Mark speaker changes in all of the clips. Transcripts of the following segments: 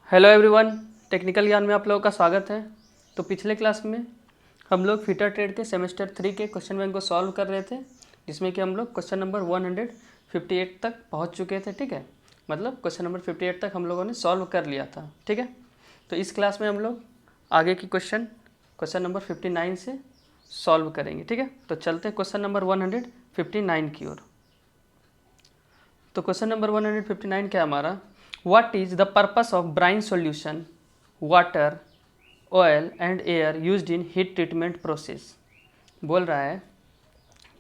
Speaker 1: Hello everyone, technical ज्ञान में आप लोगों का स्वागत है। तो पिछले क्लास में हम लोग फिटर ट्रेड के सेमेस्टर 3 के क्वेश्चन बैंक को सॉल्व कर रहे थे, जिसमें कि हम लोग क्वेश्चन नंबर 158 तक पहुंच चुके थे। ठीक है, मतलब क्वेश्चन नंबर 58 तक हम लोगों ने सॉल्व कर लिया था। ठीक है, तो इस क्लास में हम लोग आगे की क्वेश्चन नंबर 59 से सॉल्व करेंगे। ठीक है, तो चलते हैं क्वेश्चन नंबर 159 की ओर। तो क्वेश्चन नंबर 159 क्या है हमारा? What is the purpose of brine solution, water, oil and air used in heat treatment process. बोल रहा है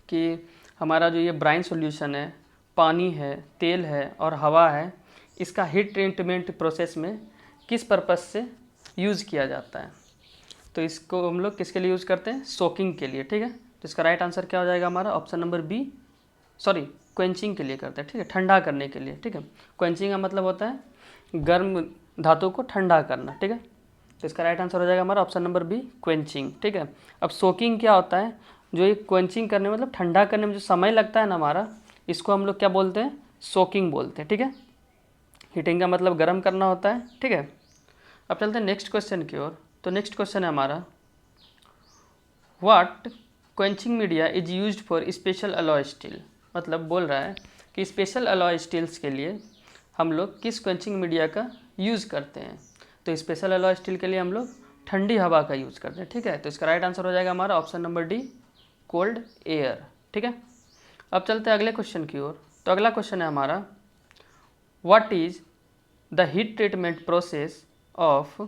Speaker 1: कि हमारा जो ये ब्राइन सॉल्यूशन है, पानी है, तेल है और हवा है, इसका हीट ट्रीटमेंट प्रोसेस में किस पर्पस से यूज़ किया जाता है। तो इसको हम लोग किसके लिए यूज़ करते हैं? सोकिंग के लिए। ठीक है, तो इसका राइट आंसर क्या हो जाएगा हमारा? Option number B, sorry quenching के लिए करते हैं। ठीक है, ठंडा करने के लिए। ठीक है, क्वेंचिंग का मतलब होता है गर्म धातु को ठंडा करना। ठीक है, तो इसका राइट आंसर हो जाएगा हमारा ऑप्शन नंबर बी, क्वेंचिंग। ठीक है, अब सोकिंग क्या होता है? जो ये क्वेंचिंग करने मतलब ठंडा करने में जो समय लगता है ना हमारा, इसको हम लोग क्या बोलते हैं? सोकिंग बोलते हैं। ठीक है, हीटिंग का मतलब गर्म करना होता है। ठीक है, अब चलते हैं नेक्स्ट क्वेश्चन की ओर। तो नेक्स्ट क्वेश्चन है हमारा, what quenching media is used for special alloy steel. मतलब बोल रहा है कि स्पेशल अलॉय स्टील्स के लिए हम लोग किस क्वेंचिंग मीडिया का यूज़ करते हैं। तो स्पेशल अलॉय स्टील के लिए हम लोग ठंडी हवा का यूज़ करते हैं। ठीक है, तो इसका राइट आंसर हो जाएगा हमारा option number D, cold air. ठीक है, अब चलते हैं अगले क्वेश्चन की ओर। तो अगला क्वेश्चन है हमारा, what is the heat treatment process of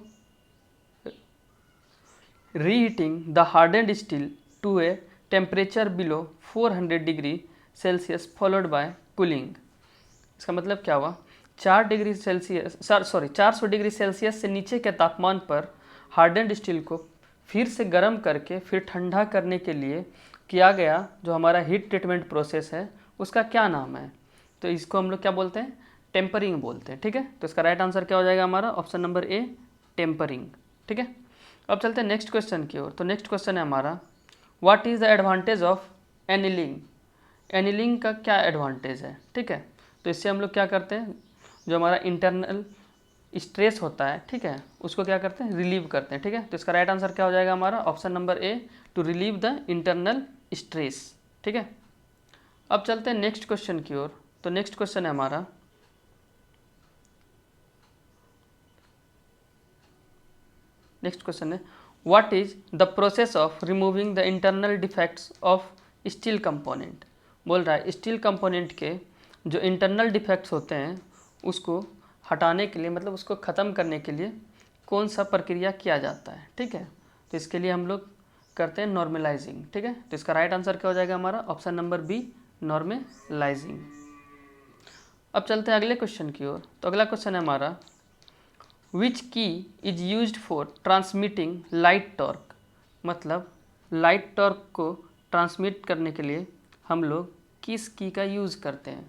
Speaker 1: reheating the hardened steel to a temperature below 400 degree Celsius followed by cooling. इसका मतलब क्या हुआ? 400 डिग्री सेल्सियस से नीचे के तापमान पर हार्डेंड स्टील को फिर से गर्म करके फिर ठंडा करने के लिए किया गया जो हमारा हीट ट्रीटमेंट प्रोसेस है, उसका क्या नाम है? तो इसको हम लोग क्या बोलते हैं? टेम्परिंग बोलते हैं। ठीक है, तो इसका राइट आंसर क्या हो जाएगा हमारा? Option number A, tempering. ठीक है, अब चलते हैं नेक्स्ट क्वेश्चन की ओर। तो नेक्स्ट क्वेश्चन है हमारा, what is the advantage of annealing. Annealing का क्या एडवांटेज है? ठीक है, तो इससे हम लोग क्या करते हैं, जो हमारा इंटरनल स्ट्रेस होता है, ठीक है, उसको क्या करते हैं? रिलीव करते हैं। ठीक है, तो इसका राइट आंसर क्या हो जाएगा हमारा? Option number A, to relieve the internal stress. ठीक है, अब चलते हैं नेक्स्ट क्वेश्चन की ओर। तो नेक्स्ट क्वेश्चन है हमारा, नेक्स्ट क्वेश्चन है, what is the process of removing the internal defects of steel component. बोल रहा है स्टील कंपोनेंट के जो इंटरनल डिफेक्ट्स होते हैं उसको हटाने के लिए, मतलब उसको ख़त्म करने के लिए कौन सा प्रक्रिया किया जाता है। ठीक है, तो इसके लिए हम लोग करते हैं नॉर्मलाइजिंग। ठीक है, तो इसका राइट आंसर क्या हो जाएगा हमारा? Option number B, normalising. अब चलते हैं अगले क्वेश्चन की ओर। तो अगला क्वेश्चन है हमारा, विच की is use for transmitting light torque. मतलब लाइट टॉर्क को ट्रांसमिट करने के लिए हम लोग किस की का यूज़ करते हैं?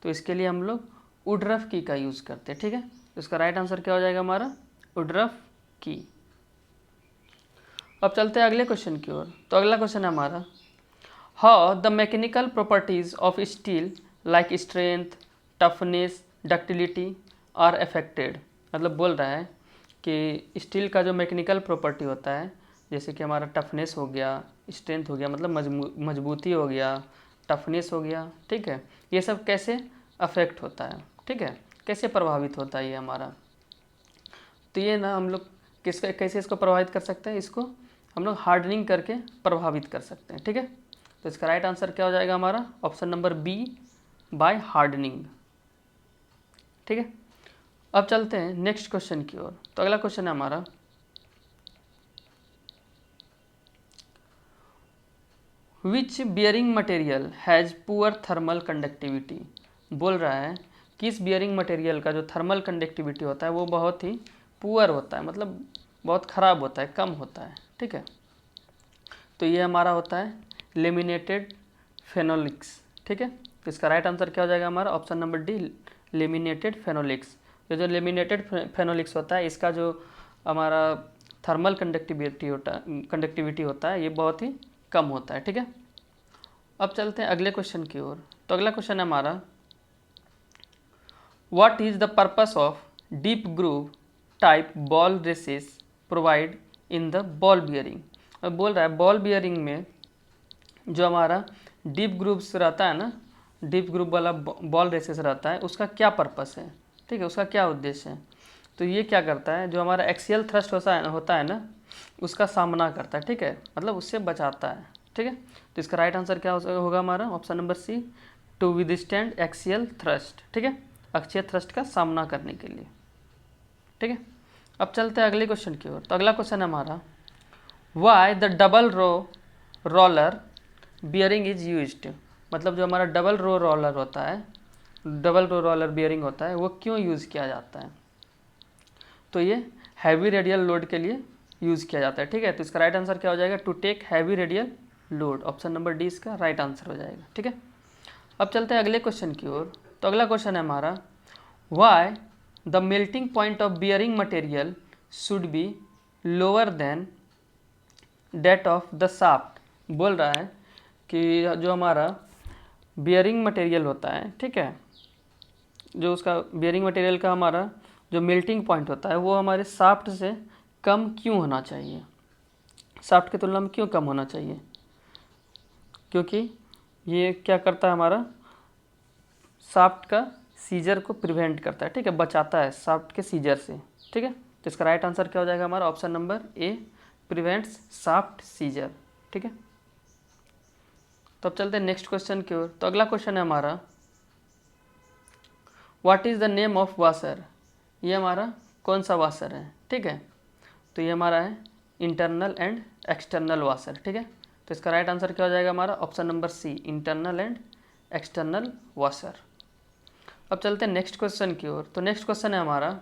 Speaker 1: तो इसके लिए हम लोग वुडरफ की का यूज़ करते हैं। ठीक है, तो इसका राइट आंसर क्या हो जाएगा हमारा? वुडरफ की। अब चलते हैं अगले क्वेश्चन की ओर। तो अगला क्वेश्चन है हमारा, how the mechanical properties of steel like strength, toughness, ductility are affected. मतलब बोल रहा है कि स्टील का जो मैकेनिकल प्रॉपर्टी होता है, जैसे कि हमारा टफनेस हो गया, स्ट्रेंथ हो गया, मतलब मजबूती हो गया, टफनेस हो गया, ठीक है, ये सब कैसे अफेक्ट होता है? ठीक है, कैसे प्रभावित होता है ये हमारा? तो ये ना हम लोग कैसे इसको प्रभावित कर सकते हैं? इसको हम लोग हार्डनिंग करके प्रभावित कर सकते हैं। ठीक है, तो इसका राइट आंसर क्या हो जाएगा हमारा? Option number B, by hardening. ठीक है, अब चलते हैं नेक्स्ट क्वेश्चन की ओर। तो अगला क्वेश्चन है हमारा, which bearing material has poor thermal conductivity. बोल रहा है कि इस बियरिंग मटेरियल का जो थर्मल कंडक्टिविटी होता है वो बहुत ही पुअर होता है, मतलब बहुत ख़राब होता है, कम होता है। ठीक है, तो ये हमारा होता है लेमिनेटेड फेनोलिक्स। ठीक है, तो इसका राइट आंसर क्या हो जाएगा हमारा? Option number D, laminated phenolics. ये जो लेमिनेटेड फेनोलिक्स होता है, इसका जो हमारा थर्मल कंडक्टिविटी होता है ये बहुत ही कम होता है। ठीक है, अब चलते हैं अगले क्वेश्चन की ओर। तो अगला क्वेश्चन है हमारा, what is the purpose of deep groove type ball races provide in the ball bearing. अब बोल रहा है बॉल बियरिंग में जो हमारा डीप ग्रूव्स रहता है ना, डीप ग्रूव वाला बॉल रेसेस रहता है, उसका क्या पर्पस है, ठीक है, उसका क्या उद्देश्य है। तो ये क्या करता है, जो हमारा एक्सियल थ्रस्ट होता है ना, उसका सामना करता है, ठीक है, मतलब उससे बचाता है, ठीक है। तो इसका राइट आंसर क्या होगा हमारा, option number C, to withstand axial thrust, ठीक है, अक्षीय थ्रस्ट का सामना करने के लिए, ठीक है। अब चलते हैं अगले क्वेश्चन की ओर। तो अगला क्वेश्चन है हमारा, why the double row roller bearing is used. मतलब जो हमारा डबल रो रोलर होता है, डबल रो रोलर बियरिंग होता है, वो क्यों यूज़ किया जाता है। तो ये हैवी रेडियल लोड के लिए यूज़ किया जाता है, ठीक है। तो इसका राइट आंसर क्या हो जाएगा, to take heavy radial load, option number D इसका राइट आंसर हो जाएगा, ठीक है। अब चलते हैं अगले क्वेश्चन की ओर। तो अगला क्वेश्चन है हमारा, why the melting point of bearing material should be lower than that of the shaft. बोल रहा है कि जो हमारा बियरिंग मटेरियल होता है, ठीक है, जो उसका बियरिंग मटेरियल का हमारा जो मेल्टिंग पॉइंट होता है वो हमारे शाफ्ट से कम क्यों होना चाहिए, शाफ्ट की तुलना में क्यों कम होना चाहिए। क्योंकि ये क्या करता है, हमारा शाफ्ट का सीजर को प्रिवेंट करता है, ठीक है, बचाता है शाफ्ट के सीजर से, ठीक है। तो इसका राइट आंसर क्या हो जाएगा हमारा, option number A, prevents shaft seizure, ठीक है। तो अब चलते हैं नेक्स्ट क्वेश्चन की ओर। तो अगला क्वेश्चन है हमारा, what is the name of washer. ये हमारा कौन सा वाशर है, ठीक है। तो ये हमारा है इंटरनल एंड एक्सटर्नल वाशर, ठीक है। तो इसका राइट आंसर क्या हो जाएगा हमारा, option number C, internal and external washer. अब चलते हैं नेक्स्ट क्वेश्चन की ओर। तो नेक्स्ट क्वेश्चन है हमारा,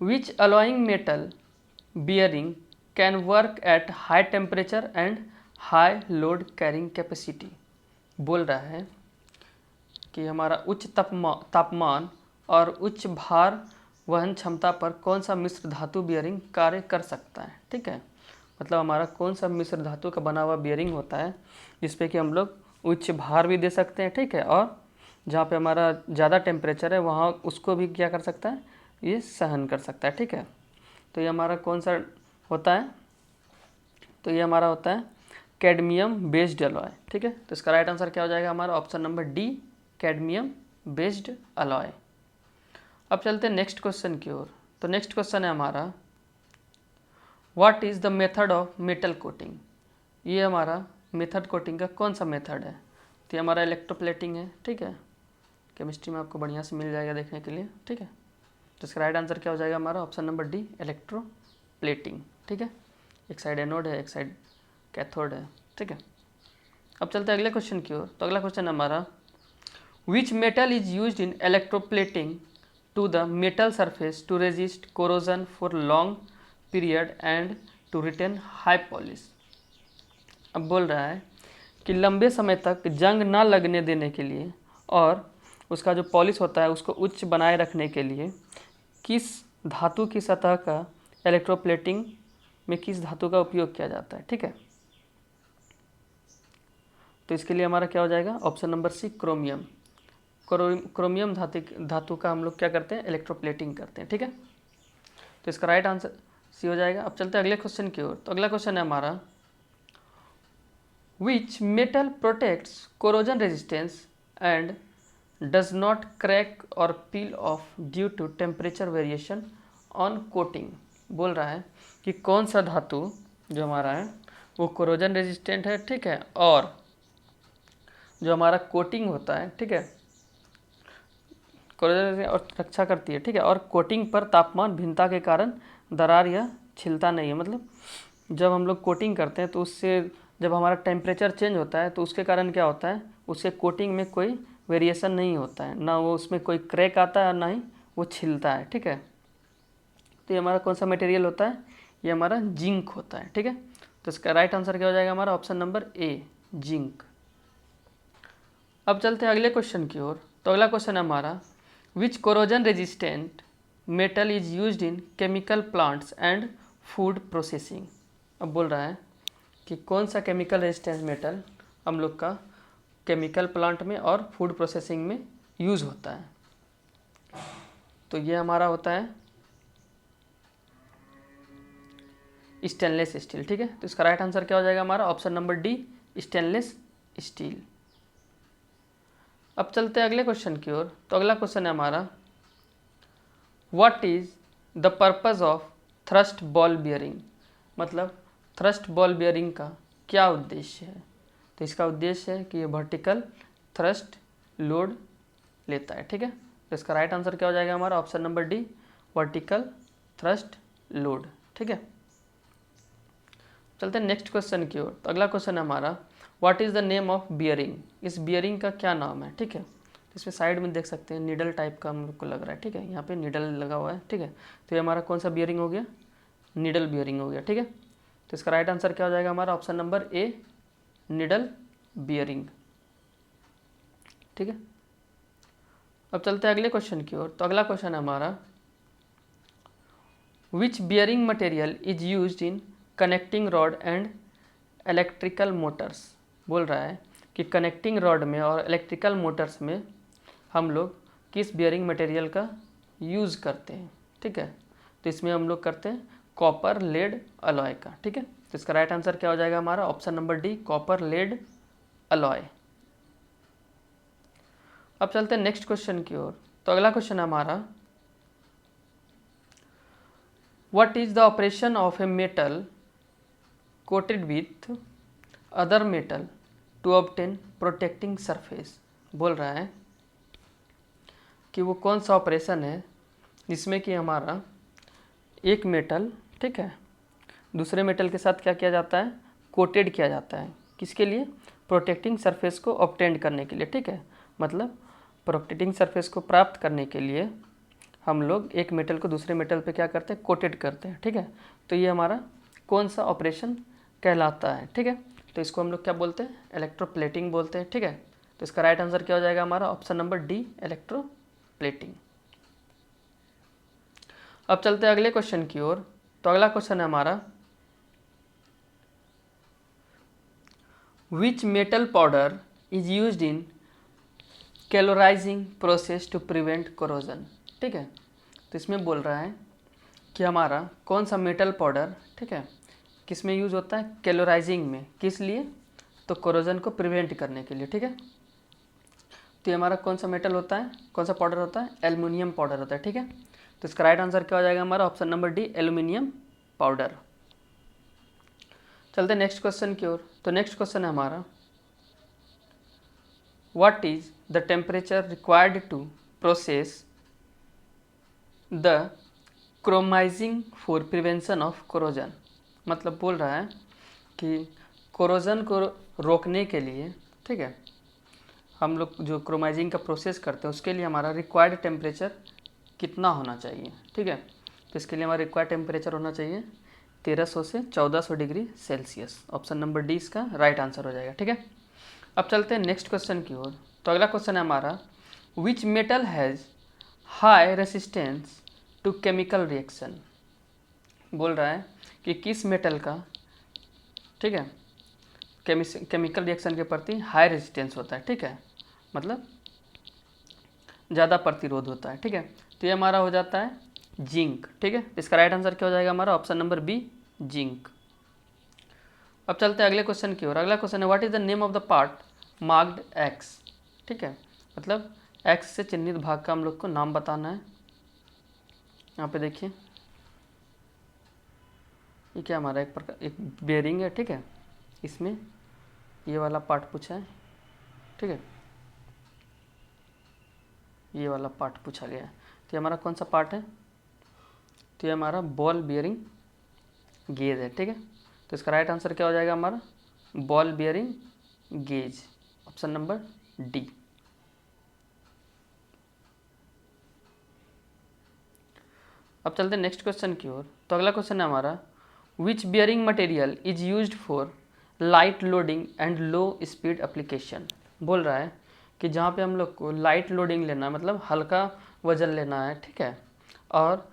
Speaker 1: which alloying metal bearing can work at high temperature and high load carrying capacity. बोल रहा है कि हमारा उच्च तापमान और उच्च भार वहन क्षमता पर कौन सा मिश्र धातु बियरिंग कार्य कर सकता है, ठीक है। मतलब हमारा कौन सा मिश्र धातु का बना हुआ बियरिंग होता है जिसपे कि हम लोग उच्च भार भी दे सकते हैं, ठीक है, और जहाँ पे हमारा ज़्यादा टेम्परेचर है वहाँ उसको भी क्या कर सकता है, ये सहन कर सकता है, ठीक है। तो ये हमारा कौन सा होता है, तो ये हमारा होता है कैडमियम बेस्ड अलॉय, ठीक है। तो इसका राइट आंसर क्या हो जाएगा हमारा, option number D, cadmium based alloy. अब चलते हैं नेक्स्ट क्वेश्चन की ओर। तो नेक्स्ट क्वेश्चन है हमारा, what is the method of metal coating. ये हमारा मेथड कोटिंग का कौन सा मेथड है। तो ये हमारा इलेक्ट्रोप्लेटिंग है, ठीक है, केमिस्ट्री में आपको बढ़िया से मिल जाएगा देखने के लिए, ठीक है। तो इसका राइट आंसर क्या हो जाएगा हमारा, ऑप्शन नंबर डी, इलेक्ट्रोप्लेटिंग, ठीक है। एक साइड एनोड है, एक साइड कैथोड है, ठीक है। अब चलते हैं अगले क्वेश्चन की ओर। तो अगला क्वेश्चन है हमारा, which metal is used in electroplating to the metal surface to resist corrosion for long period and to retain high polish. अब बोल रहा है कि लंबे समय तक जंग ना लगने देने के लिए और उसका जो पॉलिश होता है उसको उच्च बनाए रखने के लिए किस धातु की सतह का इलेक्ट्रोप्लेटिंग में किस धातु का उपयोग किया जाता है, ठीक है। तो इसके लिए हमारा क्या हो जाएगा, option number C, chromium. Chromium धातु का हम लोग क्या करते हैं, इलेक्ट्रोप्लेटिंग करते हैं, ठीक है। तो इसका राइट आंसर सी हो जाएगा। अब चलते हैं अगले क्वेश्चन की ओर। तो अगला क्वेश्चन है हमारा, which metal protects corrosion resistance and does not crack और peel off due to temperature variation on coating. बोल रहा है कि कौन सा धातु जो हमारा है वो कोरोजन रेजिस्टेंट है, ठीक है, और जो हमारा कोटिंग होता है, ठीक है, कोरोजन और रक्षा करती है, ठीक है, और कोटिंग पर तापमान भिन्नता के कारण दरार या छिलता नहीं है। मतलब जब हम लोग कोटिंग करते हैं तो उससे जब हमारा टेम्परेचर चेंज होता है तो उसके कारण क्या होता है, उससे कोटिंग में कोई वेरिएशन नहीं होता है, ना वो उसमें कोई क्रैक आता है और ना ही वो छिलता है, ठीक है। तो ये हमारा कौन सा मटेरियल होता है, ये हमारा जिंक होता है, ठीक है। तो इसका राइट आंसर क्या हो जाएगा हमारा, ऑप्शन नंबर ए, जिंक। अब चलते हैं अगले क्वेश्चन की ओर। तो अगला क्वेश्चन है हमारा, which corrosion resistant metal is used in chemical plants and food processing. अब बोल रहा है कि कौन सा केमिकल रेजिस्टेंस मेटल हम लोग का केमिकल प्लांट में और फूड प्रोसेसिंग में यूज़ होता है। तो ये हमारा होता है स्टेनलेस स्टील। ठीक है, तो इसका राइट आंसर क्या हो जाएगा हमारा? Option number D, stainless steel. अब चलते हैं अगले क्वेश्चन की ओर। तो अगला क्वेश्चन है हमारा, what is the purpose of thrust ball bearing? मतलब थ्रस्ट बॉल बियरिंग का क्या उद्देश्य है? तो इसका उद्देश्य है कि ये वर्टिकल थ्रस्ट लोड लेता है। ठीक है, तो इसका राइट आंसर क्या हो जाएगा हमारा? Option number D, vertical thrust load. ठीक है, चलते हैं नेक्स्ट क्वेश्चन की ओर। तो अगला क्वेश्चन है हमारा, what is the name of bearing? इस बियरिंग का क्या नाम है? ठीक है, तो इसमें साइड में देख सकते हैं निडल टाइप का हम लोग को लग रहा है। ठीक है, यहाँ पे निडल लगा हुआ है। ठीक है, तो ये हमारा कौन सा बियरिंग हो गया? निडल बियरिंग हो गया। ठीक है, तो इसका राइट आंसर क्या हो जाएगा हमारा? ऑप्शन नंबर ए, निडल बियरिंग। ठीक है, अब चलते हैं अगले क्वेश्चन की ओर। तो अगला क्वेश्चन है हमारा, which bearing material is used in connecting rod and electrical motors? बोल रहा है कि कनेक्टिंग रॉड में और इलेक्ट्रिकल मोटर्स में हम लोग किस बियरिंग मटेरियल का यूज़ करते हैं? ठीक है, तो इसमें हम लोग करते हैं कॉपर लेड अलॉय का। ठीक है, तो इसका राइट आंसर क्या हो जाएगा हमारा? Option number D, copper lead alloy. अब चलते हैं नेक्स्ट क्वेश्चन की ओर। तो अगला क्वेश्चन है हमारा, what is the operation of a metal coated with other metal to obtain protecting surface? बोल रहा है कि वो कौन सा ऑपरेशन है जिसमें कि हमारा एक मेटल, ठीक है, दूसरे मेटल के साथ क्या किया जाता है? कोटेड किया जाता है। किसके लिए? प्रोटेक्टिंग सरफेस को ऑब्टेन करने के लिए। ठीक है, मतलब प्रोटेक्टिंग सरफेस को प्राप्त करने के लिए हम लोग एक मेटल को दूसरे मेटल पे क्या करते हैं? कोटेड करते हैं। ठीक है, तो ये हमारा कौन सा ऑपरेशन कहलाता है? ठीक है, तो इसको हम लोग क्या बोलते हैं? इलेक्ट्रोप्लेटिंग बोलते हैं। ठीक है, तो इसका राइट आंसर क्या हो जाएगा हमारा? Option number D, electroplating. अब चलते हैं अगले क्वेश्चन की ओर। तो अगला क्वेश्चन है हमारा, which metal powder is used in calorizing process to prevent corrosion? ठीक है, तो इसमें बोल रहा है कि हमारा कौन सा मेटल पाउडर, ठीक है, किस में यूज़ होता है? कैलोराइजिंग में। किस लिए? तो कोरोजन को प्रिवेंट करने के लिए। ठीक है, तो ये हमारा कौन सा मेटल होता है? कौन सा पाउडर होता है? एल्युमिनियम पाउडर होता है। ठीक है, तो इसका राइट आंसर क्या हो जाएगा हमारा? Option number D, aluminium powder. चलते हैं नेक्स्ट क्वेश्चन की ओर। तो नेक्स्ट क्वेश्चन है हमारा, what is the temperature required to process the chromizing for prevention of corrosion? मतलब बोल रहा है कि कोरोजन को रोकने के लिए, ठीक है, हम लोग जो क्रोमाइजिंग का प्रोसेस करते हैं उसके लिए हमारा रिक्वायर्ड टेम्परेचर कितना होना चाहिए? ठीक है, तो इसके लिए हमारा रिक्वायर्ड टेम्परेचर होना चाहिए 1300 से 1400 degree Celsius. Option number D इसका राइट आंसर हो जाएगा। ठीक है, अब चलते हैं नेक्स्ट क्वेश्चन की ओर। तो अगला क्वेश्चन है हमारा, which metal has high resistance to chemical reaction? बोल रहा है कि किस मेटल का, ठीक है, केमिकल रिएक्शन के प्रति हाई रेजिस्टेंस होता है। ठीक है, मतलब ज़्यादा प्रतिरोध होता है। ठीक है, तो ये हमारा हो जाता है जिंक। ठीक है, इसका राइट आंसर क्या हो जाएगा हमारा? Option number B, zinc. अब चलते हैं अगले क्वेश्चन की ओर। अगला क्वेश्चन है, what is the name of the part marked x? ठीक है, मतलब एक्स से चिन्हित भाग का हम लोग को नाम बताना है। यहाँ पे देखिए, ये क्या हमारा एक बेयरिंग है। ठीक है, इसमें ये वाला पार्ट पूछा है। ठीक है, ये वाला पार्ट पूछा गया है। तो ये हमारा कौन सा पार्ट है? तो ये हमारा बॉल बियरिंग गेज है। ठीक है, तो इसका राइट आंसर क्या हो जाएगा हमारा? Ball bearing gauge. Option number D. अब चलते हैं नेक्स्ट क्वेश्चन की ओर। तो अगला क्वेश्चन है हमारा, which bearing material is used for light loading and low speed application? बोल रहा है कि जहाँ पे हम लोग को लाइट लोडिंग लेना है, मतलब हल्का वजन लेना है, ठीक है, और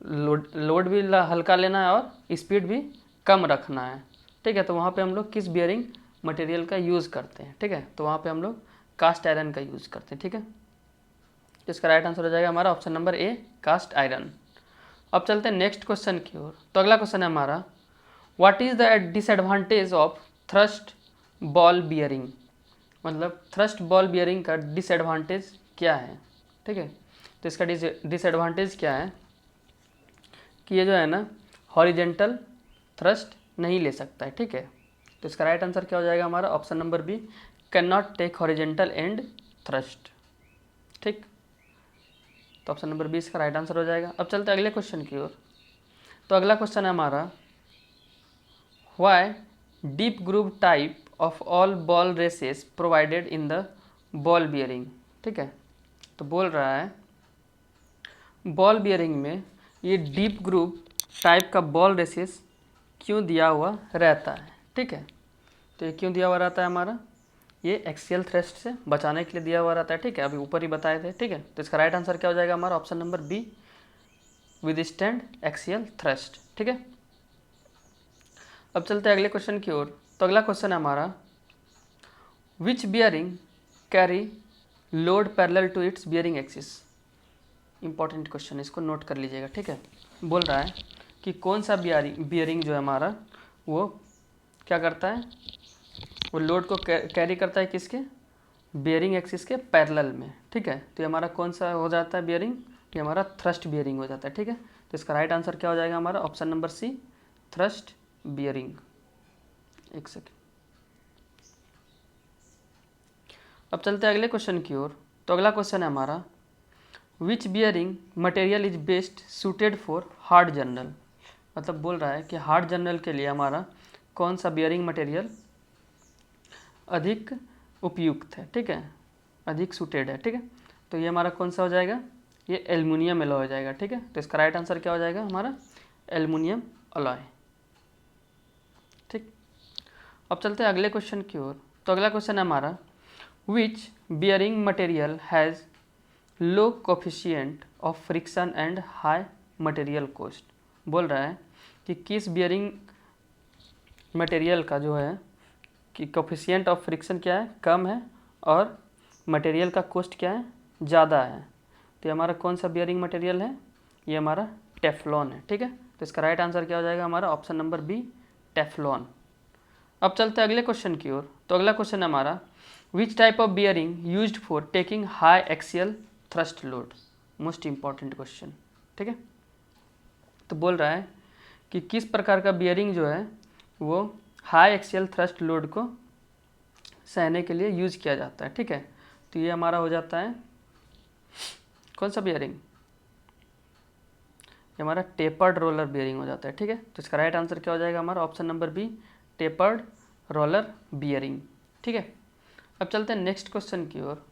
Speaker 1: लोड भी हल्का लेना है और स्पीड भी कम रखना है। ठीक है, तो वहाँ पे हम लोग किस बियरिंग मटेरियल का यूज़ करते हैं? ठीक है, तो वहाँ पे हम लोग कास्ट आयरन का यूज़ करते हैं। ठीक है, तो इसका राइट आंसर हो जाएगा हमारा option number A, cast iron. अब चलते हैं नेक्स्ट क्वेश्चन की ओर। तो अगला क्वेश्चन है हमारा, what is the disadvantage of thrust ball bearing. मतलब थ्रस्ट बॉल बियरिंग का डिसएडवांटेज क्या है, ठीक है। तो इसका डिसएडवांटेज क्या है कि ये जो है ना हॉरिजेंटल थ्रस्ट नहीं ले सकता है, ठीक है। तो इसका राइट आंसर क्या हो जाएगा हमारा, option number B, can not take horizontal end thrust, ठीक। तो ऑप्शन नंबर बी इसका राइट आंसर हो जाएगा। अब चलते हैं अगले क्वेश्चन की ओर। तो अगला क्वेश्चन है हमारा, why deep groove type of all ball races provided in the ball bearing, ठीक है। तो बोल रहा है बॉल बियरिंग में ये डीप ग्रूव टाइप का बॉल रेसेस क्यों दिया हुआ रहता है, ठीक है। तो ये क्यों दिया हुआ रहता है हमारा, ये एक्सियल थ्रस्ट से बचाने के लिए दिया हुआ रहता है, ठीक है। अभी ऊपर ही बताए थे, ठीक है। तो इसका राइट आंसर क्या हो जाएगा हमारा, option number B, withstand axial thrust, ठीक है। अब चलते हैं अगले क्वेश्चन की ओर। तो अगला क्वेश्चन है हमारा, which bearing carry load parallel to its bearing axis. Important question, इसको नोट कर लीजिएगा, ठीक है। बोल रहा है कि कौन सा बियरिंग जो है हमारा वो क्या करता है, वो लोड को कैरी करता है किसके, बियरिंग एक्सिस के पैरेलल में, ठीक है। तो ये हमारा कौन सा हो जाता है बियरिंग, ये हमारा थ्रस्ट बियरिंग हो जाता है, ठीक है। तो इसका राइट आंसर क्या हो जाएगा हमारा, option number C, thrust bearing. एक सेकेंड। अब चलते हैं अगले क्वेश्चन की ओर। तो अगला क्वेश्चन है हमारा, which bearing material is best suited for hard journal. मतलब बोल रहा है कि हार्ड जर्नल के लिए हमारा कौन सा बियरिंग मटेरियल अधिक उपयुक्त है, ठीक है, अधिक सूटेड है, ठीक है। तो ये हमारा कौन सा हो जाएगा, ये एल्युमिनियम एलॉय हो जाएगा, ठीक है। तो इसका राइट आंसर क्या हो जाएगा हमारा, एल्युमिनियम अलॉय, ठीक। अब चलते हैं अगले क्वेश्चन की ओर। तो अगला क्वेश्चन है हमारा, which bearing material has low coefficient of friction and high material cost. बोल रहा है कि किस बियरिंग मटेरियल का जो है कि कोफिशिएंट ऑफ फ्रिक्शन क्या है, कम है, और मटेरियल का कॉस्ट क्या है, ज़्यादा है। तो ये हमारा कौन सा बियरिंग मटेरियल है, ये हमारा टेफ्लॉन है, ठीक है। तो इसका राइट आंसर क्या हो जाएगा हमारा, ऑप्शन नंबर बी, टेफ्लॉन। अब चलते हैं अगले क्वेश्चन की ओर। तो अगला क्वेश्चन है हमारा, which type of bearing used for taking high axial thrust load. Most important question, ठीक है। तो बोल रहा है कि किस प्रकार का बियरिंग जो है वो हाई एक्सियल थ्रस्ट लोड को सहने के लिए यूज किया जाता है, ठीक है। तो ये हमारा हो जाता है कौन सा बियरिंग, ये हमारा टेपर्ड रोलर बियरिंग हो जाता है, ठीक है। तो इसका राइट आंसर क्या हो जाएगा हमारा, option number B, tapered roller bearing, ठीक है। अब चलते हैं नेक्स्ट क्वेश्चन की ओर।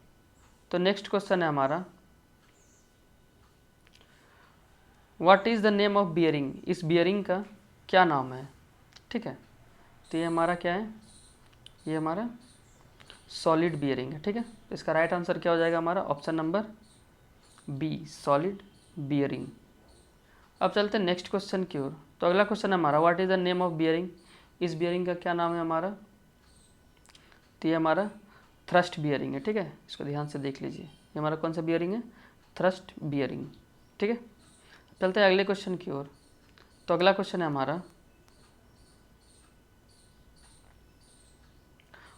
Speaker 1: तो नेक्स्ट क्वेश्चन है हमारा, what is the name of bearing. इस बियरिंग का क्या नाम है, ठीक है। तो ये हमारा क्या है, ये हमारा सॉलिड बियरिंग है, ठीक है। तो इसका राइट आंसर क्या हो जाएगा हमारा, option number B, solid bearing. अब चलते हैं नेक्स्ट क्वेश्चन की ओर। तो अगला क्वेश्चन है हमारा, what is the name of bearing. इस बियरिंग का क्या नाम है हमारा, तो ये हमारा थ्रस्ट बियरिंग है, ठीक है। इसको ध्यान से देख लीजिए, ये हमारा कौन सा बियरिंग है, थ्रस्ट बियरिंग, ठीक है। चलते हैं अगले क्वेश्चन की ओर। तो अगला क्वेश्चन है हमारा,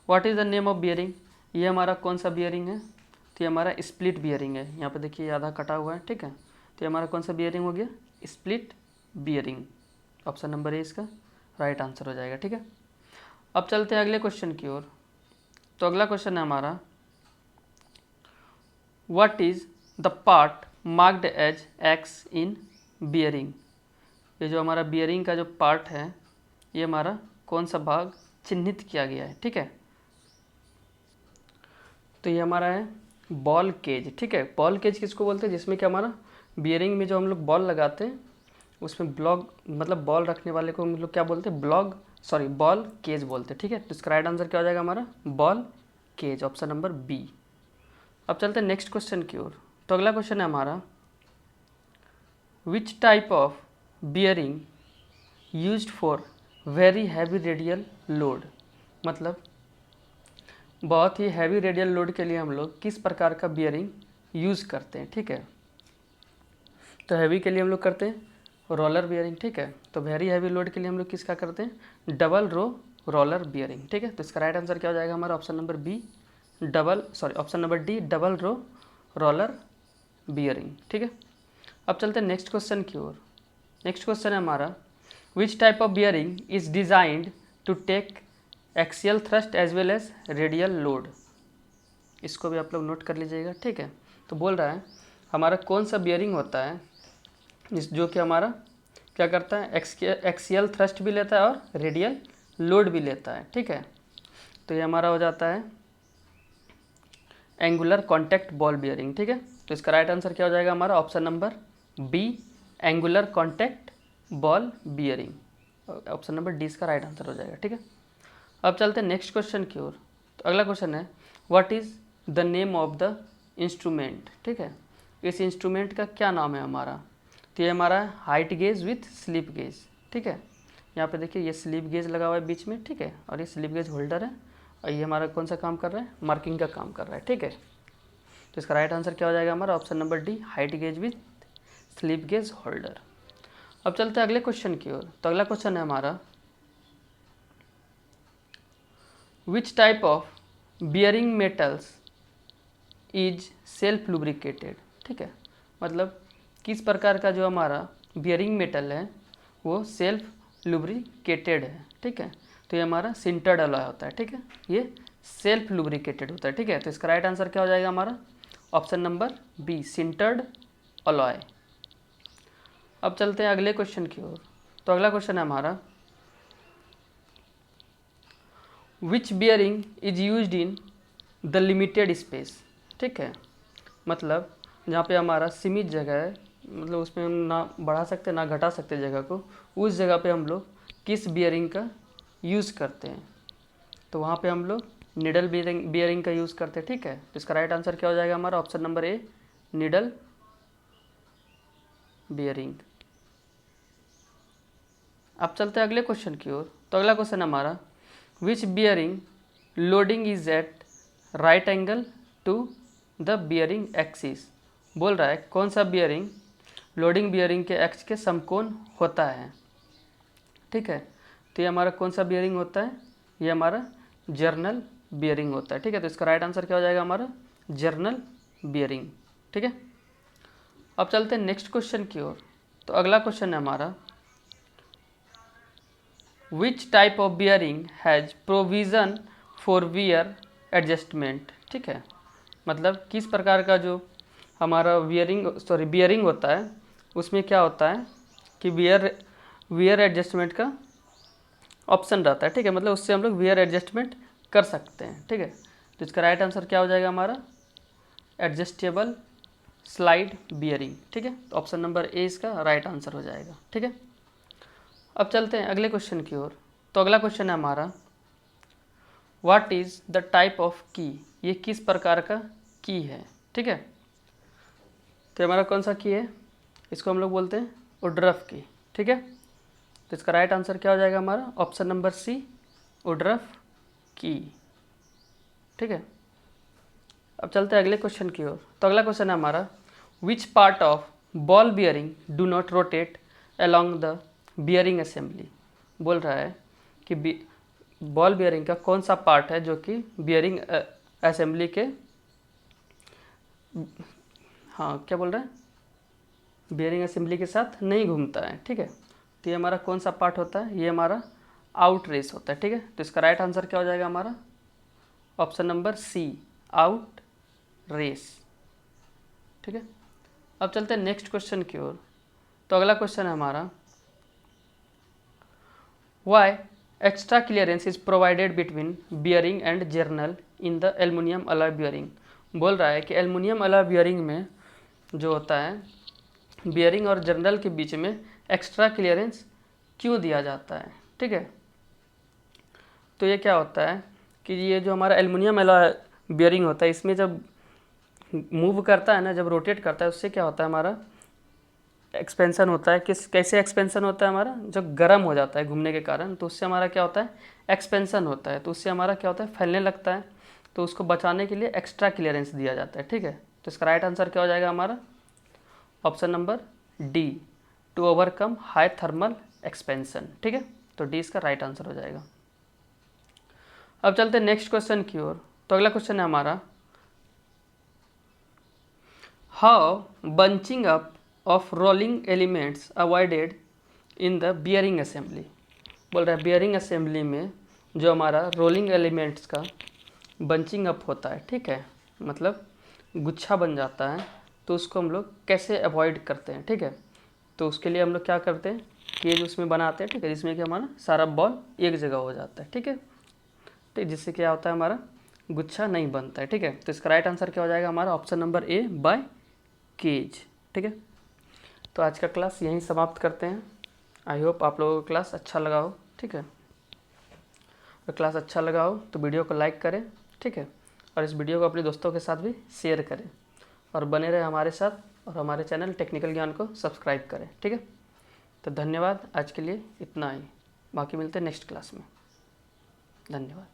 Speaker 1: what is the name of bearing. ये हमारा कौन सा बियरिंग है, तो ये हमारा स्प्लिट बियरिंग है। यहाँ पे देखिए आधा कटा हुआ है, ठीक है। तो ये हमारा कौन सा बियरिंग हो गया, स्प्लिट बियरिंग। ऑप्शन नंबर ए इसका राइट आंसर हो जाएगा, ठीक है। अब चलते हैं अगले क्वेश्चन की ओर। तो अगला क्वेश्चन है हमारा, what is the part marked as X in bearing. ये जो हमारा बियरिंग का जो पार्ट है, ये हमारा कौन सा भाग चिन्हित किया गया है, ठीक है। तो ये हमारा है बॉल केज, ठीक है। बॉल केज किसको बोलते हैं, जिसमें कि हमारा बियरिंग में जो हम लोग बॉल लगाते हैं उसमें ब्लॉग, मतलब बॉल रखने वाले को हम लोग क्या बोलते हैं, बॉल केज बोलते हैं, ठीक है। तो इसका राइट आंसर क्या हो जाएगा हमारा, ball cage, option number B. अब चलते हैं नेक्स्ट क्वेश्चन की ओर। तो अगला क्वेश्चन है हमारा, which type of bearing used for very heavy radial load. मतलब बहुत ही हैवी रेडियल लोड के लिए हम लोग किस प्रकार का बियरिंग यूज़ करते हैं, ठीक है। तो हैवी के लिए हम लोग करते हैं रोलर बियरिंग, ठीक है। तो वेरी हैवी लोड के लिए हम लोग किसका करते हैं, डबल रो रोलर बियरिंग, ठीक है। तो इसका राइट आंसर क्या हो जाएगा हमारा, option number option number D double row roller bearing, ठीक है। अब चलते हैं नेक्स्ट क्वेश्चन की ओर। नेक्स्ट क्वेश्चन है हमारा, which type of bearing is designed to take axial thrust as well as radial load. इसको भी आप लोग नोट कर लीजिएगा, ठीक है। तो बोल रहा है हमारा कौन सा बियरिंग होता है जो कि हमारा क्या करता है, एक्सियल थ्रस्ट भी लेता है और रेडियल लोड भी लेता है, ठीक है। तो ये हमारा हो जाता है एंगुलर कॉन्टैक्ट बॉल बियरिंग, ठीक है। तो इसका राइट आंसर क्या हो जाएगा हमारा, option number B angular contact ball bearing. Option number D इसका राइट आंसर हो जाएगा, ठीक है। अब चलते हैं नेक्स्ट क्वेश्चन की ओर। तो अगला क्वेश्चन है, what is the name of the instrument, ठीक है। इस इंस्ट्रूमेंट का क्या नाम है हमारा, तो ये हमारा height gauge with slip gauge, ठीक है। यहाँ पे देखिए ये स्लिप गेज लगा हुआ है बीच में, ठीक है, और ये स्लिप गेज होल्डर है, और ये हमारा कौन सा काम कर रहा है, मार्किंग का काम कर रहा है, ठीक है। तो इसका राइट आंसर क्या हो जाएगा हमारा, option number D height gauge with slip gauge holder. अब चलते हैं अगले क्वेश्चन की ओर। तो अगला क्वेश्चन है हमारा, which type of bearing metals is self lubricated, ठीक है। मतलब किस प्रकार का जो हमारा बियरिंग मेटल है वो सेल्फ लुब्रिकेटेड है, ठीक है। तो ये हमारा सिंटर्ड अलॉय होता है, ठीक है, ये सेल्फ लुब्रिकेटेड होता है, ठीक है। तो इसका राइट आंसर क्या हो जाएगा हमारा, option number B sintered alloy. अब चलते हैं अगले क्वेश्चन की ओर। तो अगला क्वेश्चन है हमारा, which bearing is used in the limited space, ठीक है। मतलब जहाँ पे हमारा सीमित जगह है, मतलब उसमें हम ना बढ़ा सकते ना घटा सकते जगह को, उस जगह पे हम लोग किस बियरिंग का यूज़ करते हैं, तो वहाँ पे हम लोग निडल बियरिंग का यूज़ करते हैं, ठीक है। तो इसका राइट आंसर क्या हो जाएगा हमारा, ऑप्शन नंबर ए निडल बियरिंग। अब चलते हैं अगले क्वेश्चन की ओर। तो अगला क्वेश्चन हमारा, which bearing loading is at right angle to the bearing axis. बोल रहा है कौन सा बियरिंग लोडिंग बियरिंग के एक्स के समकोण होता है, ठीक है। तो ये हमारा कौन सा बियरिंग होता है, ये हमारा जर्नल बियरिंग होता है, ठीक है। तो इसका राइट आंसर क्या हो जाएगा हमारा, जर्नल बियरिंग, ठीक है। अब चलते हैं नेक्स्ट क्वेश्चन की ओर। तो अगला क्वेश्चन है हमारा, which type of bearing has provision for wear adjustment, ठीक है। मतलब किस प्रकार का जो हमारा बियरिंग होता है उसमें क्या होता है कि वियर एडजस्टमेंट का ऑप्शन रहता है, ठीक है। मतलब उससे हम लोग वियर एडजस्टमेंट कर सकते हैं, ठीक है। तो इसका राइट आंसर क्या हो जाएगा हमारा, एडजस्टेबल स्लाइड बियरिंग, ठीक है। तो ऑप्शन नंबर ए इसका राइट आंसर हो जाएगा, ठीक है। अब चलते हैं अगले क्वेश्चन की ओर। तो अगला क्वेश्चन है हमारा, what is the type of की, ये किस प्रकार का की है, ठीक है। तो हमारा कौन सा की है, इसको हम लोग बोलते हैं वुडरफ की, ठीक है। तो इसका राइट आंसर क्या हो जाएगा हमारा, ऑप्शन नंबर सी वुडरफ की, ठीक है। अब चलते हैं अगले क्वेश्चन की ओर। तो अगला क्वेश्चन है हमारा, which part of ball bearing do not rotate along the bearing assembly. बोल रहा है कि बॉल बियरिंग का कौन सा पार्ट है जो कि बियरिंग असेंबली के, हाँ क्या बोल रहा है, बियरिंग असेंबली के साथ नहीं घूमता है, ठीक है। तो ये हमारा कौन सा पार्ट होता है, ये हमारा आउट रेस होता है, ठीक है। तो इसका राइट आंसर क्या हो जाएगा हमारा, option number C out race, ठीक है। अब चलते हैं नेक्स्ट क्वेश्चन की ओर। तो अगला क्वेश्चन है हमारा, why extra clearance is provided between bearing and journal in the aluminium alloy bearing. बोल रहा है कि एल्युमिनियम अलॉय बियरिंग में जो होता है बियरिंग और जर्नल के बीच में एक्स्ट्रा क्लियरेंस क्यों दिया जाता है, ठीक है। तो ये क्या होता है कि ये जो हमारा एल्युमिनियम अलॉय बियरिंग होता है इसमें जब मूव करता है ना, जब रोटेट करता है उससे क्या होता है, हमारा एक्सपेंशन होता है। कैसे एक्सपेंशन होता है हमारा, जब गर्म हो जाता है घूमने के कारण तो उससे हमारा क्या होता है, एक्सपेंशन होता है। तो उससे हमारा क्या होता है, फैलने लगता है। तो उसको बचाने के लिए एक्स्ट्रा क्लियरेंस दिया जाता है, ठीक है। तो इसका राइट आंसर क्या हो जाएगा हमारा, option number D to overcome high thermal expansion. ठीक है, तो डी इसका राइट आंसर हो जाएगा। अब चलते हैं नेक्स्ट क्वेश्चन की ओर। तो अगला क्वेश्चन है हमारा, how bunching up of rolling elements avoided in the bearing assembly. बोल रहा है बियरिंग असेंबली में जो हमारा रोलिंग एलिमेंट्स का बंचिंग अप होता है, ठीक है, मतलब गुच्छा बन जाता है, तो उसको हम लोग कैसे अवॉइड करते हैं। ठीक है, तो उसके लिए हम लोग क्या करते हैं, केज उसमें बनाते हैं, ठीक है, जिसमें कि हमारा सारा बॉल एक जगह हो जाता है। ठीक है, ठीक, जिससे क्या होता है, हमारा गुच्छा नहीं बनता है। ठीक है, तो इसका राइट आंसर क्या हो जाएगा हमारा, option number A by cage. ठीक है, तो आज का क्लास यहीं समाप्त करते हैं। आई होप आप लोगों को क्लास अच्छा लगा हो। ठीक है, अगर क्लास अच्छा लगा हो तो वीडियो को लाइक करें। ठीक है, और इस वीडियो को अपने दोस्तों के साथ भी शेयर करें, और बने रहे हमारे साथ, और हमारे चैनल टेक्निकल ज्ञान को सब्सक्राइब करें। ठीक है, तो धन्यवाद, आज के लिए इतना ही, बाकी मिलते हैं नेक्स्ट क्लास में। धन्यवाद।